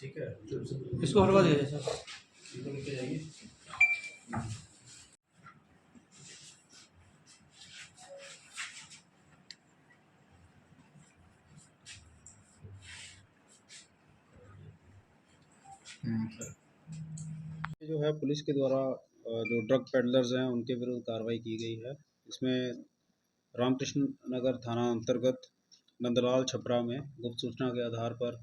ठीक है, इसको हटवा दीजिए सर। इसको लेके जाइए। जो है पुलिस के द्वारा जो ड्रग पेडलर्स हैं उनके विरुद्ध कार्रवाई की गई है। इसमें रामकृष्ण नगर थाना अंतर्गत नंदलाल छपरा में गुप्त सूचना के आधार पर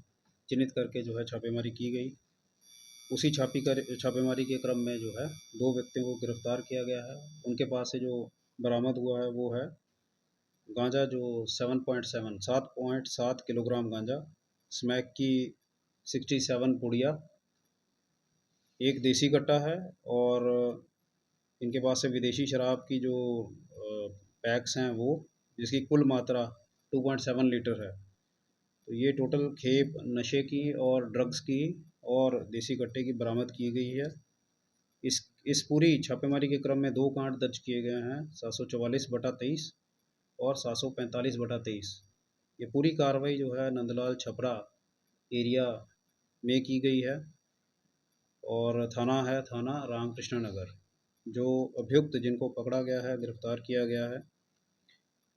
चिन्हित करके जो है छापेमारी की गई। उसी छापेमारी के क्रम में जो है 2 व्यक्तियों को गिरफ्तार किया गया है। उनके पास से जो बरामद हुआ है वो है गांजा, जो 7.7 किलोग्राम गांजा, स्मैक की 67 पुड़िया, एक देसी कट्टा है और इनके पास से विदेशी शराब की जो पैक्स हैं वो, जिसकी कुल मात्रा 2.7 लीटर है। तो ये टोटल खेप नशे की और ड्रग्स की और देसी कट्टे की बरामद की गई है। इस पूरी छापेमारी के क्रम में 2 कांड दर्ज किए गए हैं, 744/23 और 745/23। ये पूरी कार्रवाई जो है नंदलाल छपरा एरिया में की गई है और थाना है थाना रामकृष्ण नगर। जो अभियुक्त जिनको पकड़ा गया है, गिरफ्तार किया गया है,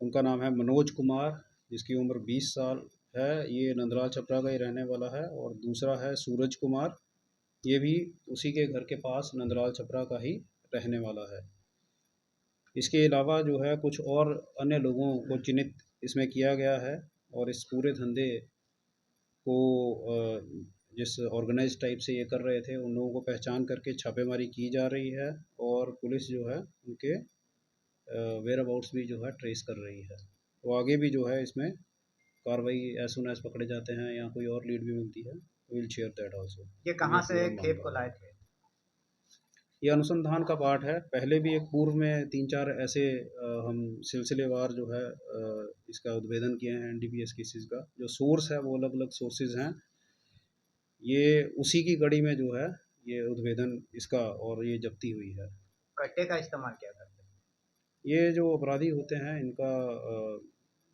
उनका नाम है मनोज कुमार, जिसकी उम्र 20 साल है। ये नंदलाल छपरा का ही रहने वाला है। और दूसरा है सूरज कुमार, ये भी उसी के घर के पास नंदलाल छपरा का ही रहने वाला है। इसके अलावा जो है कुछ और अन्य लोगों को चिन्हित इसमें किया गया है और इस पूरे धंधे को जिस ऑर्गेनाइज टाइप से ये कर रहे थे उन लोगों को पहचान करके छापेमारी की जा रही है और पुलिस जो है उनके वेयर अबाउट्स भी जो है ट्रेस कर रही है। तो आगे भी जो है इसमें कार्रवाई एज सुन एज पकड़े जाते हैं या कोई और लीड भी मिलती है, विल शेयर दैट आल्सो। ये कहाँ से खेप को लाए थे? ये अनुसंधान का पार्ट है। पहले भी एक पूर्व में 3-4 ऐसे हम सिलसिलेवार जो है इसका उद्भेदन किए हैं एनडीपीएस केसेस का। जो सोर्स है वो अलग अलग सोर्सेज हैं। ये उसी की कड़ी में जो है ये उद्भेदन इसका और ये जब्ती हुई है। कट्टे का इस्तेमाल क्या करते हैं? ये जो अपराधी होते हैं इनका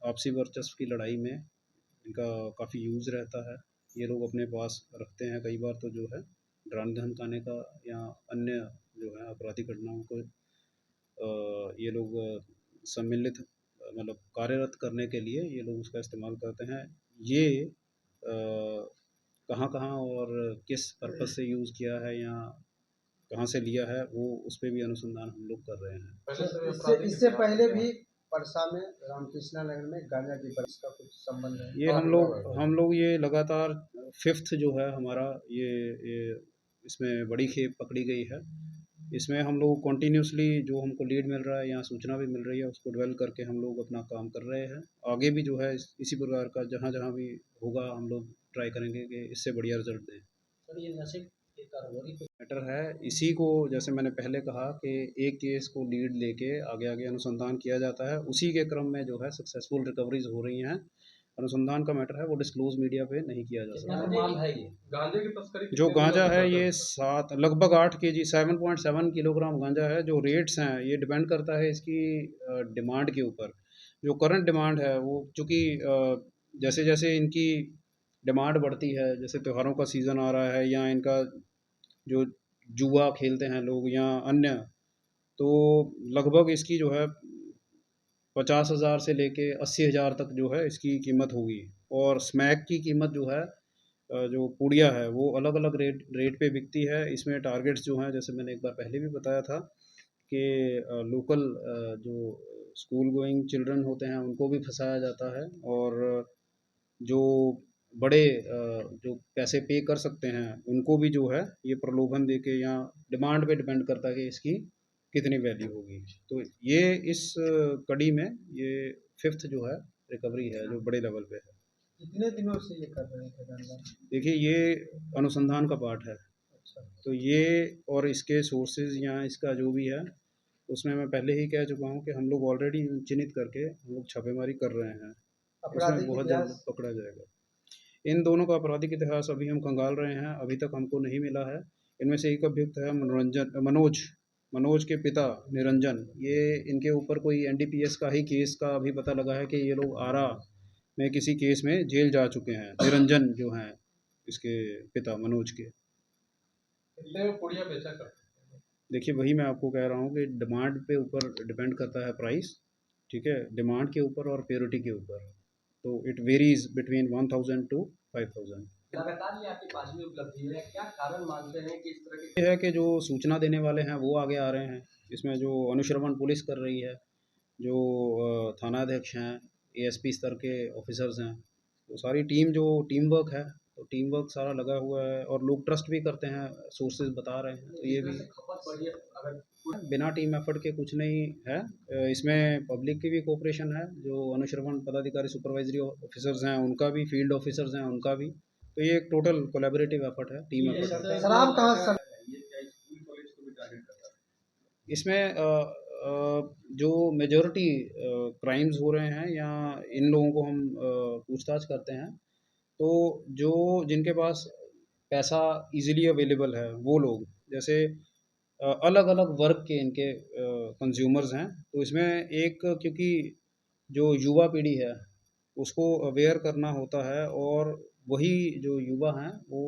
आपसी वर्चस्व की लड़ाई में इनका काफ़ी यूज़ रहता है। ये लोग अपने पास रखते हैं कई बार तो जो है डराने धमकाने का या अन्य जो है आपराधिक घटनाओं को ये लोग सम्मिलित मतलब कार्यरत करने के लिए ये लोग उसका इस्तेमाल करते हैं। ये कहाँ-कहाँ और किस पर्पज़ से यूज़ किया है या कहाँ से लिया है वो उस पे भी अनुसंधान हम लोग कर रहे हैं। इससे पहले भी परसा में रामकृष्णा नगर में गांजा की बरस का कुछ संबंध है? ये हम लोग ये लगातार 5th जो है हमारा ये इसमें बड़ी खेप पकड़ी गई है। इसमें हम लोग कंटिन्यूसली जो हमको लीड मिल रहा है या सूचना भी मिल रही है उसको डेवलप करके हम लोग अपना काम कर रहे हैं। आगे भी जो है इसी प्रकार का जहाँ भी होगा हम लोग ट्राई करेंगे कि इससे बढ़िया रिजल्ट दें। सर ये नशे के कारोबारी मैटर है इसी को, जैसे मैंने पहले कहा कि एक केस को लीड लेके आगे आगे अनुसंधान किया जाता है। उसी के क्रम में जो है सक्सेसफुल रिकवरीज हो रही हैं। अनुसंधान का मैटर है वो डिस्क्लोज मीडिया पे नहीं किया जा सकता। माल है ये गांजे की तस्करी जो गांजा है ये लगभग 8 केजी 7.7 किलोग्राम गांजा है। जो रेट्स हैं ये डिपेंड करता है इसकी डिमांड के ऊपर। जो करंट डिमांड है वो चूँकि जैसे जैसे इनकी डिमांड बढ़ती है, जैसे त्योहारों का सीज़न आ रहा है या इनका जो जुआ खेलते हैं लोग या अन्य, तो लगभग इसकी जो है 50,000 से लेके 80,000 तक जो है इसकी कीमत होगी। और स्मैक की कीमत जो है जो पुड़िया है वो अलग अलग रेट पे बिकती है। इसमें टारगेट्स जो हैं जैसे मैंने एक बार पहले भी बताया था कि लोकल जो स्कूल गोइंग चिल्ड्रन होते हैं उनको भी फंसाया जाता है और जो बड़े जो पैसे पे कर सकते हैं उनको भी जो है ये प्रलोभन देके या डिमांड पे डिपेंड करता है कि इसकी कितनी वैल्यू होगी। तो ये इस कड़ी में ये 5th जो है रिकवरी है जो बड़े लेवल पे है। कितने दिनों से ये कर रहे थे धंधा? देखिए ये अनुसंधान का पार्ट है। अच्छा, तो ये और इसके सोर्सेज या इसका जो भी है उसमें मैं पहले ही कह चुका हूँ कि हम लोग ऑलरेडी चिन्हित करके हम लोग छापेमारी कर रहे हैं। इसमें बहुत जल्द पकड़ा जाएगा। इन दोनों का आपराधिक इतिहास अभी हम खंगाल रहे हैं, अभी तक हमको नहीं मिला है। इनमें से एक अभियुक्त है मनोज के पिता निरंजन। ये इनके ऊपर कोई एनडीपीएस का ही केस का अभी पता लगा है कि ये लोग आरा में किसी केस में जेल जा चुके हैं। निरंजन जो हैं इसके पिता मनोज के। कितने में पुड़िया बेचा करते हैं? देखिए वही मैं आपको कह रहा हूँ कि डिमांड पे ऊपर डिपेंड करता है प्राइस, ठीक है, डिमांड के ऊपर और प्योरिटी के ऊपर। तो इट वेरीज बिटवीन 1000 टू 5000। लगातार ये आपके पास में उपलब्धि है, क्या कारण मानते हैं कि इस तरह के ये है कि जो सूचना देने वाले हैं वो आगे आ रहे हैं, इसमें जो अनुश्रवण पुलिस कर रही है, जो थानाध्यक्ष हैं, एएसपी स्तर के ऑफिसर्स हैं, तो सारी टीम जो टीम वर्क है, तो टीम वर्क सारा लगा हुआ है और लोग ट्रस्ट भी करते हैं, सोर्सेज बता रहे हैं, तो ये भी खपत बढ़ी है? अगर बिना टीम एफर्ट के कुछ नहीं है। इसमें पब्लिक की भी कोऑपरेशन है, जो अनुश्रवण पदाधिकारी सुपरवाइजरी ऑफिसर्स हैं उनका भी, फील्ड ऑफिसर्स हैं उनका भी, तो ये एक टोटल कोलैबोरेटिव एफर्ट है, टीम एफर्ट है। शराब कहाँ से ये क्या स्कूल कॉलेज को भी टारगेट करता है? इसमें जो मेजॉरिटी क्राइम्स हो रहे हैं या इन लोगों को हम पूछताछ करते हैं, तो जो जिनके पास पैसा इजीली अवेलेबल है वो लोग, जैसे अलग अलग वर्ग के इनके कंज्यूमर्स हैं, तो इसमें एक क्योंकि जो युवा पीढ़ी है उसको अवेयर करना होता है, और वही जो युवा हैं वो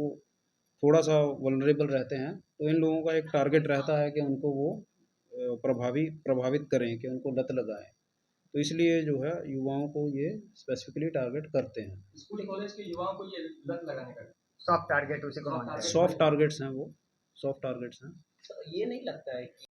थोड़ा सा वल्नरेबल रहते हैं, तो इन लोगों का एक टारगेट रहता है कि उनको वो प्रभावित करें, कि उनको लत लगाएं, तो इसलिए जो है युवाओं को ये स्पेसिफिकली टारगेट करते हैं। स्कूल कॉलेज के युवाओं को ये लत लगाने का सॉफ्ट टारगेट उसी को मानते हैं। सॉफ्ट टारगेट्स हैं वो, सॉफ्ट टारगेट्स हैं। ये नहीं लगता है कि